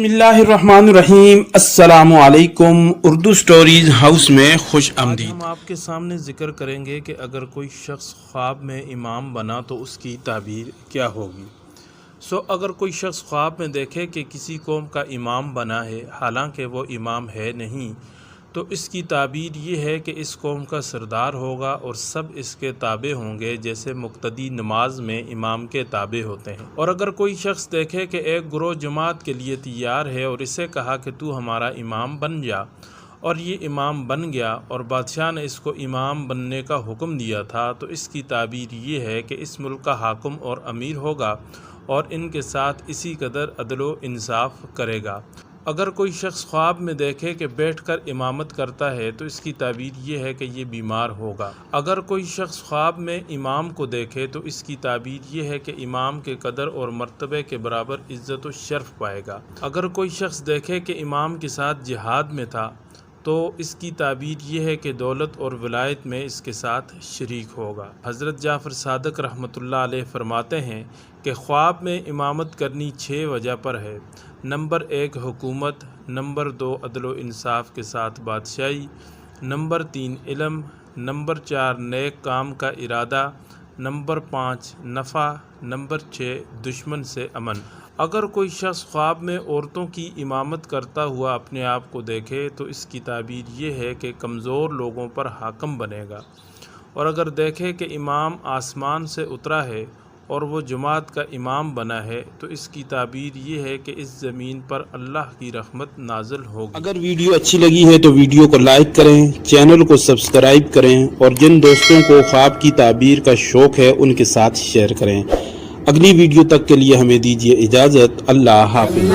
बिस्मिल्लाहिर्रहमानिर्रहीम। अस्सलामु अलैकुम। उर्दू स्टोरीज हाउस में खुश आमदीद। हम आपके सामने ज़िक्र करेंगे कि अगर कोई शख्स ख्वाब में इमाम बना तो उसकी ताबीर क्या होगी। अगर कोई शख्स ख्वाब में देखे कि किसी कौम का इमाम बना है, हालांकि वो इमाम है नहीं, तो इसकी ताबीर ये है कि इस कौम का सरदार होगा और सब इसके ताबे होंगे, जैसे मुक्तदी नमाज में इमाम के ताबे होते हैं। और अगर कोई शख्स देखे कि एक ग्रोह जमात के लिए तैयार है और इसे कहा कि तू हमारा इमाम बन जा, और ये इमाम बन गया और बादशाह ने इसको इमाम बनने का हुक्म दिया था, तो इसकी ताबीर ये है कि इस मुल्क का हाकिम और अमीर होगा और इनके साथ इसी कदर अदलो इंसाफ करेगा। अगर कोई शख्स ख्वाब में देखे कि बैठकर इमामत करता है, तो इसकी ताबीर ये है कि ये बीमार होगा। अगर कोई शख्स ख्वाब में इमाम को देखे तो इसकी ताबीर ये है कि इमाम के कदर और मर्तबे के बराबर इज़्ज़त व शर्फ पाएगा। अगर कोई शख्स देखे कि इमाम के साथ जिहाद में था, तो इसकी ताबीर ये है कि दौलत और विलायत में इसके साथ शरीक होगा। हज़रत जाफ़र सादिक रहमतुल्लाह अलैह फरमाते हैं कि ख्वाब में इमामत करनी 6 वजह पर है। नंबर 1 हुकूमत, नंबर 2 अदलो इंसाफ के साथ बादशाही, नंबर 3 इल्म, नंबर 4 नेक काम का इरादा, नंबर 5 नफ़ा, नंबर 6 दुश्मन से अमन। अगर कोई शख्स ख्वाब में औरतों की इमामत करता हुआ अपने आप को देखे तो इसकी ताबीर ये है कि कमज़ोर लोगों पर हाकिम बनेगा। और अगर देखे कि इमाम आसमान से उतरा है और वो जमात का इमाम बना है, तो इसकी ताबीर ये है कि इस ज़मीन पर अल्लाह की रहमत नाज़िल होगी। अगर वीडियो अच्छी लगी है तो वीडियो को लाइक करें, चैनल को सब्सक्राइब करें और जिन दोस्तों को ख्वाब की ताबीर का शौक़ है उनके साथ शेयर करें। अगली वीडियो तक के लिए हमें दीजिए इजाज़त। अल्लाह हाफ़िज़।